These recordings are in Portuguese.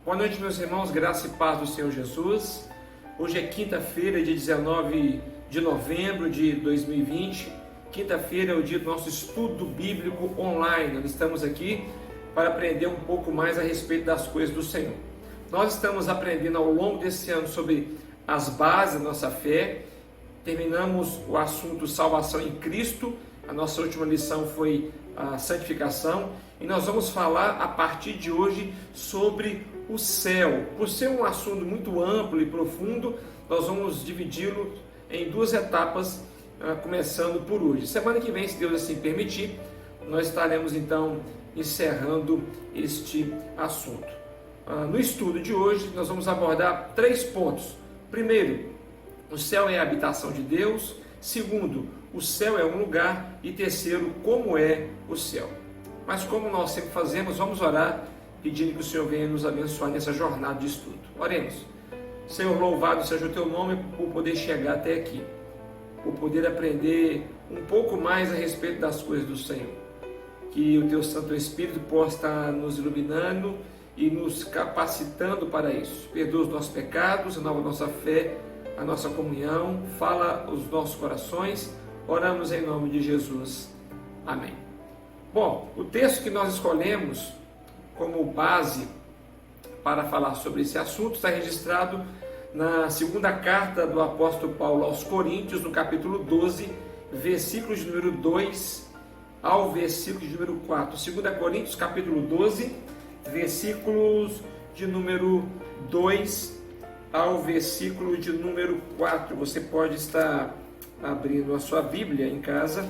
Boa noite, meus irmãos, graça e paz do Senhor Jesus. Hoje é quinta-feira, dia 19 de novembro de 2020. Quinta-feira é o dia do nosso estudo bíblico online. Nós estamos aqui para aprender um pouco mais a respeito das coisas do Senhor. Nós estamos aprendendo ao longo desse ano sobre as bases da nossa fé. Terminamos o assunto salvação em Cristo. A nossa última lição foi a santificação. E nós vamos falar a partir de hoje sobre o céu. Por ser um assunto muito amplo e profundo, nós vamos dividi-lo em duas etapas, começando por hoje. Semana que vem, se Deus assim permitir, nós estaremos então encerrando este assunto. No estudo de hoje, nós vamos abordar 3 pontos. Primeiro, o céu é a habitação de Deus. Segundo, o céu é um lugar. E terceiro, como é o céu. Mas como nós sempre fazemos, vamos orar pedindo que o Senhor venha nos abençoar nessa jornada de estudo. Oremos. Senhor, louvado seja o Teu nome por poder chegar até aqui, por poder aprender um pouco mais a respeito das coisas do Senhor. Que o Teu Santo Espírito possa estar nos iluminando e nos capacitando para isso. Perdoa os nossos pecados, renova a nossa fé, a nossa comunhão, fala os nossos corações. Oramos em nome de Jesus. Amém. Bom, o texto que nós escolhemos como base para falar sobre esse assunto está registrado na segunda carta do apóstolo Paulo aos Coríntios, no capítulo 12, versículos de número 2 ao versículo de número 4. 2 Coríntios, capítulo 12, versículos de número 2 ao versículo de número 4. Você pode estar abrindo a sua Bíblia em casa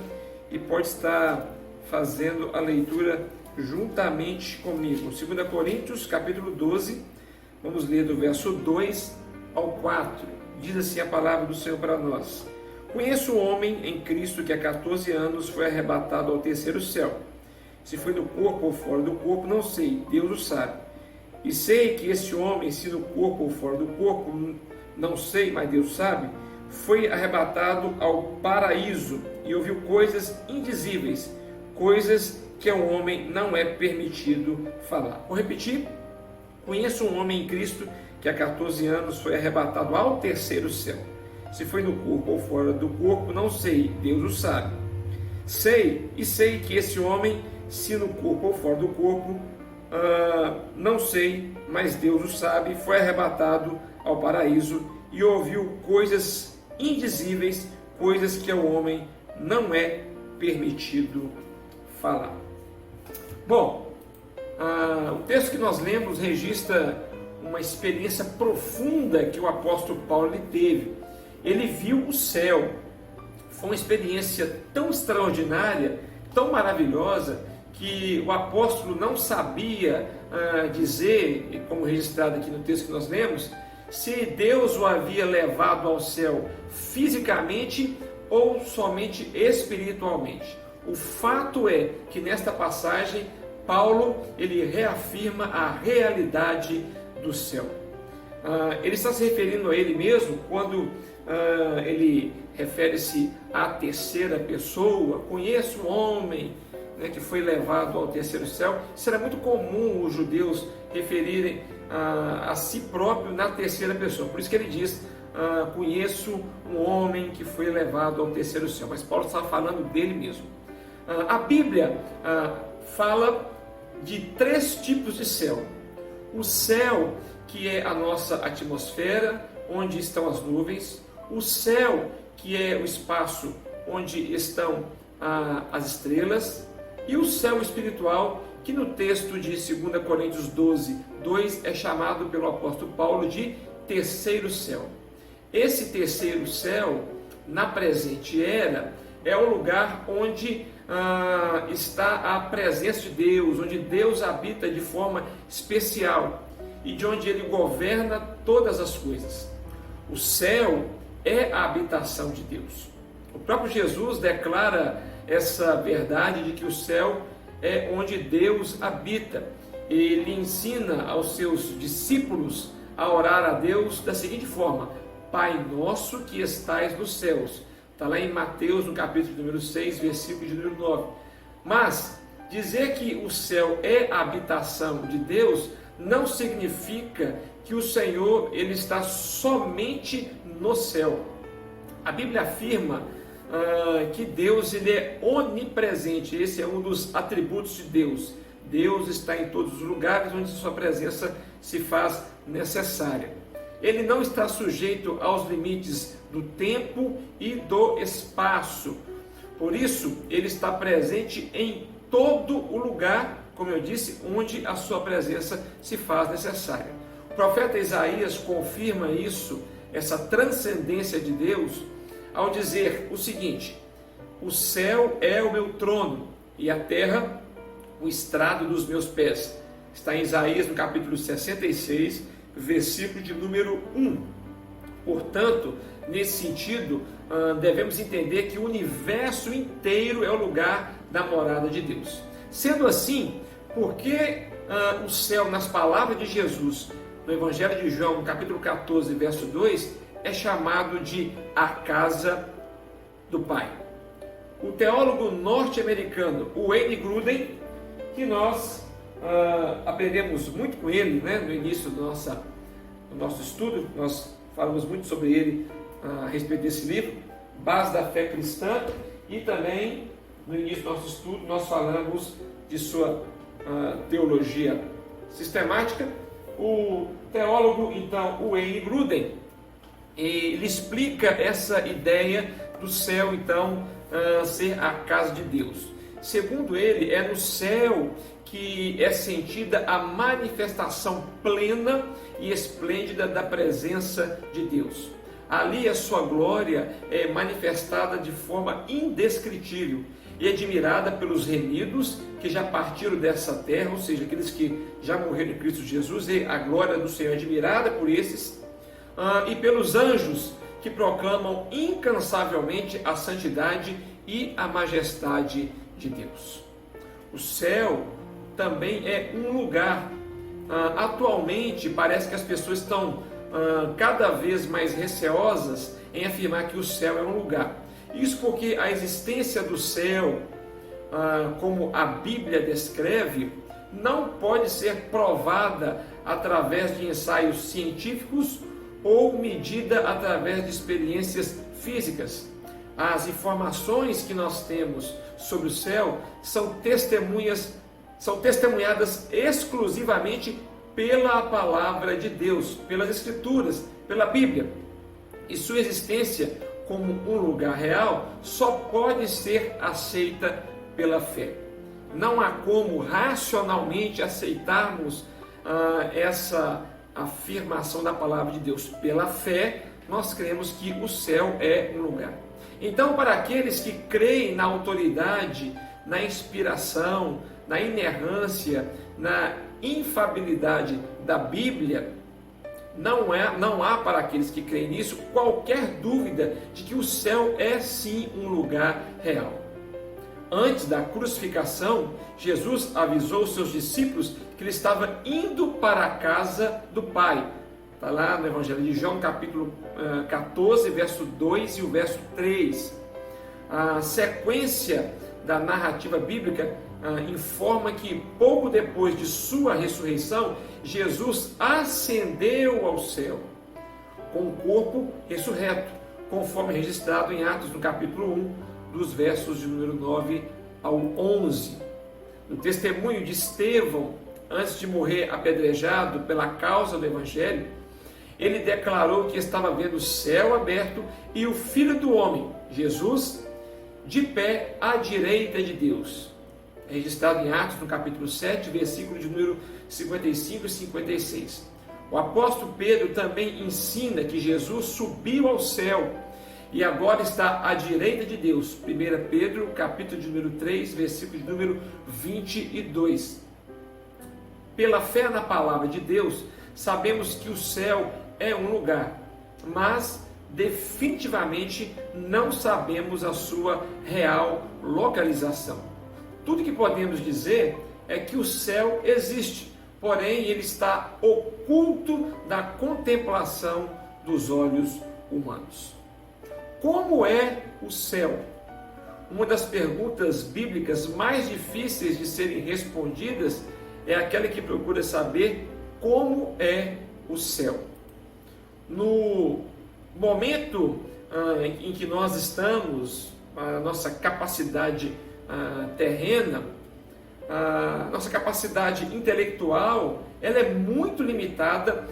e pode estar fazendo a leitura juntamente comigo. 2 Coríntios, capítulo 12, vamos ler do verso 2 ao 4. Diz assim a palavra do Senhor para nós: Conheço um homem em Cristo que há 14 anos foi arrebatado ao terceiro céu. Se foi no corpo ou fora do corpo, não sei, Deus o sabe. E sei que esse homem, se no corpo ou fora do corpo, não sei, mas Deus sabe, foi arrebatado ao paraíso e ouviu coisas indizíveis, coisas que ao homem não é permitido falar. Vou repetir. Conheço um homem em Cristo que há 14 anos foi arrebatado ao terceiro céu. Se foi no corpo ou fora do corpo, não sei, Deus o sabe. Sei que esse homem, se no corpo ou fora do corpo, não sei, mas Deus o sabe, foi arrebatado ao paraíso e ouviu coisas indizíveis, coisas que ao homem não é permitido falar. Bom, o texto que nós lemos registra uma experiência profunda que o apóstolo Paulo teve. Ele viu o céu. Foi uma experiência tão extraordinária, tão maravilhosa, que o apóstolo não sabia dizer, como registrado aqui no texto que nós lemos, se Deus o havia levado ao céu fisicamente ou somente espiritualmente. O fato é que nesta passagem Paulo ele reafirma a realidade do céu. Ele está se referindo a ele mesmo quando ele refere-se à terceira pessoa. Conheço um homem, né, que foi levado ao terceiro céu. Isso era muito comum os judeus referirem a si próprio na terceira pessoa. Por isso que ele diz: conheço um homem que foi levado ao terceiro céu. Mas Paulo está falando dele mesmo. A Bíblia fala de 3 tipos de céu. O céu, que é a nossa atmosfera, onde estão as nuvens. O céu, que é o espaço onde estão as estrelas. E o céu espiritual, que no texto de 2 Coríntios 12, 2 é chamado pelo apóstolo Paulo de terceiro céu. Esse terceiro céu, na presente era, é o lugar onde está a presença de Deus, onde Deus habita de forma especial e de onde Ele governa todas as coisas. O céu é a habitação de Deus. O próprio Jesus declara essa verdade de que o céu é onde Deus habita. Ele ensina aos seus discípulos a orar a Deus da seguinte forma: Pai nosso que estais nos céus. Está lá em Mateus, no capítulo número 6, versículo de número 9. Mas dizer que o céu é a habitação de Deus não significa que o Senhor ele está somente no céu. A Bíblia afirma que Deus ele é onipresente. Esse é um dos atributos de Deus. Deus está em todos os lugares onde sua presença se faz necessária. Ele não está sujeito aos limites do tempo e do espaço. Por isso, ele está presente em todo o lugar, como eu disse, onde a sua presença se faz necessária. O profeta Isaías confirma isso, essa transcendência de Deus, ao dizer o seguinte: o céu é o meu trono e a terra o estrado dos meus pés. Está em Isaías no capítulo 66, versículo de número 1. Portanto, nesse sentido, devemos entender que o universo inteiro é o lugar da morada de Deus. Sendo assim, por que o céu, nas palavras de Jesus, no Evangelho de João, no capítulo 14, verso 2, é chamado de a casa do Pai? O teólogo norte-americano Wayne Grudem, que nós aprendemos muito com ele, né, no início do nosso estudo, nós falamos muito sobre ele a respeito desse livro, Base da Fé Cristã, e também no início do nosso estudo nós falamos de sua teologia sistemática. O teólogo, então, Wayne Grudem, ele explica essa ideia do céu, então, ser a casa de Deus. Segundo ele, é no céu que é sentida a manifestação plena e esplêndida da presença de Deus. Ali a sua glória é manifestada de forma indescritível e admirada pelos remidos que já partiram dessa terra, ou seja, aqueles que já morreram em Cristo Jesus, e a glória do Senhor é admirada por esses, e pelos anjos que proclamam incansavelmente a santidade e a majestade de Deus. O céu também é um lugar. Atualmente parece que as pessoas estão cada vez mais receosas em afirmar que o céu é um lugar. Isso porque a existência do céu, como a Bíblia descreve, não pode ser provada através de ensaios científicos ou medida através de experiências físicas. As informações que nós temos sobre o céu são testemunhadas exclusivamente pela palavra de Deus, pelas Escrituras, pela Bíblia. E sua existência como um lugar real só pode ser aceita pela fé. Não há como racionalmente aceitarmos essa afirmação da palavra de Deus. Pela fé, nós cremos que o céu é um lugar. Então, para aqueles que creem na autoridade, na inspiração, na inerrância, na infabilidade da Bíblia, não há para aqueles que creem nisso qualquer dúvida de que o céu é sim um lugar real. Antes da crucificação, Jesus avisou os seus discípulos que ele estava indo para a casa do Pai. Está lá no Evangelho de João, capítulo 14, verso 2 e o verso 3. A sequência da narrativa bíblica informa que pouco depois de sua ressurreição, Jesus ascendeu ao céu com o corpo ressurreto, conforme registrado em Atos, no capítulo 1, dos versos de número 9 ao 11. No testemunho de Estevão, antes de morrer apedrejado pela causa do Evangelho, ele declarou que estava vendo o céu aberto e o Filho do Homem, Jesus, de pé à direita de Deus. É registrado em Atos, no capítulo 7, versículo de número 55 e 56. O apóstolo Pedro também ensina que Jesus subiu ao céu e agora está à direita de Deus. 1 Pedro, capítulo de número 3, versículo de número 22. Pela fé na palavra de Deus, sabemos que o céu é um lugar, mas definitivamente não sabemos a sua real localização. Tudo que podemos dizer é que o céu existe, porém ele está oculto da contemplação dos olhos humanos. Como é o céu? Uma das perguntas bíblicas mais difíceis de serem respondidas é aquela que procura saber como é o céu. No momento em que nós estamos, a nossa capacidade terrena, a nossa capacidade intelectual, ela é muito limitada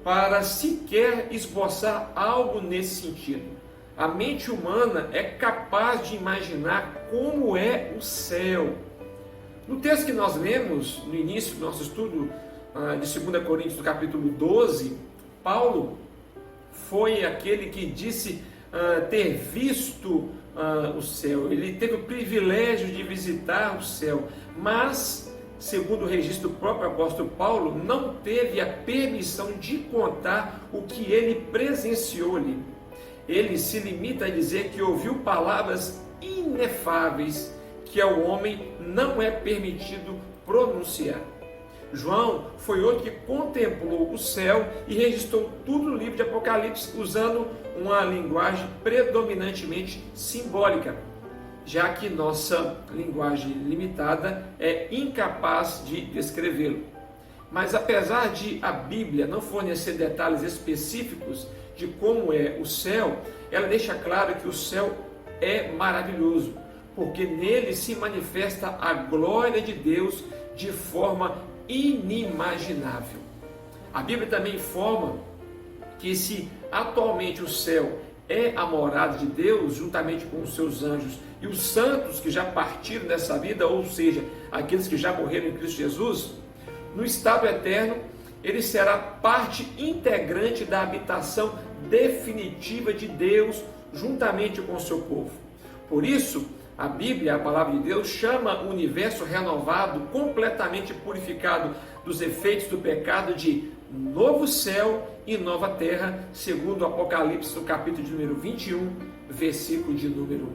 para sequer esboçar algo nesse sentido. A mente humana é capaz de imaginar como é o céu. No texto que nós lemos no início do nosso estudo de 2 Coríntios, no capítulo 12, Paulo foi aquele que disse ter visto o céu. Ele teve o privilégio de visitar o céu, mas, segundo o registro do próprio apóstolo Paulo, não teve a permissão de contar o que ele presenciou ali. Ele se limita a dizer que ouviu palavras inefáveis que ao homem não é permitido pronunciar. João foi outro que contemplou o céu e registrou tudo no livro de Apocalipse usando uma linguagem predominantemente simbólica, já que nossa linguagem limitada é incapaz de descrevê-lo. Mas apesar de a Bíblia não fornecer detalhes específicos de como é o céu, ela deixa claro que o céu é maravilhoso, porque nele se manifesta a glória de Deus de forma inimaginável. A Bíblia também informa que se atualmente o céu é a morada de Deus, juntamente com os seus anjos e os santos que já partiram dessa vida, ou seja, aqueles que já morreram em Cristo Jesus, no estado eterno, ele será parte integrante da habitação definitiva de Deus, juntamente com o seu povo. Por isso, a Bíblia, a palavra de Deus, chama o universo renovado, completamente purificado dos efeitos do pecado, de novo céu e nova terra, segundo o Apocalipse, no capítulo de número 21, versículo de número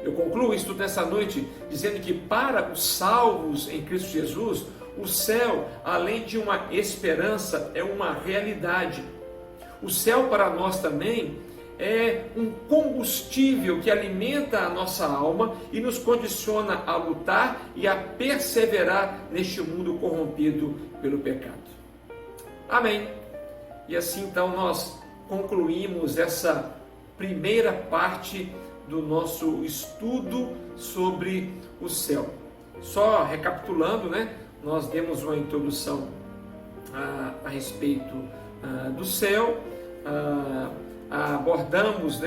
1. Eu concluo isso nessa noite dizendo que para os salvos em Cristo Jesus, o céu, além de uma esperança, é uma realidade. O céu para nós também é um combustível que alimenta a nossa alma e nos condiciona a lutar e a perseverar neste mundo corrompido pelo pecado. Amém. E assim então nós concluímos essa primeira parte do nosso estudo sobre o céu. Só recapitulando, nós demos uma introdução a respeito do céu, abordamos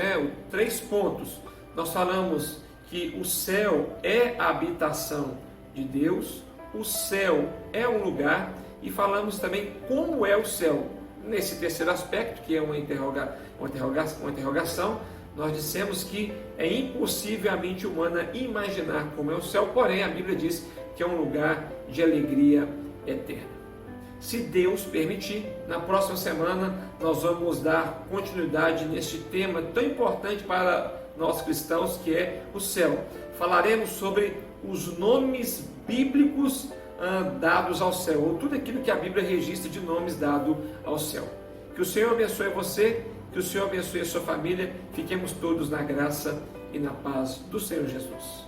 3 pontos. Nós falamos que o céu é a habitação de Deus, o céu é um lugar, e falamos também como é o céu. Nesse terceiro aspecto, que é uma interrogação, nós dissemos que é impossível a mente humana imaginar como é o céu, porém a Bíblia diz que é um lugar de alegria eterna. Se Deus permitir, na próxima semana nós vamos dar continuidade neste tema tão importante para nós cristãos, que é o céu. Falaremos sobre os nomes bíblicos dados ao céu, ou tudo aquilo que a Bíblia registra de nomes dados ao céu. Que o Senhor abençoe você, que o Senhor abençoe a sua família. Fiquemos todos na graça e na paz do Senhor Jesus.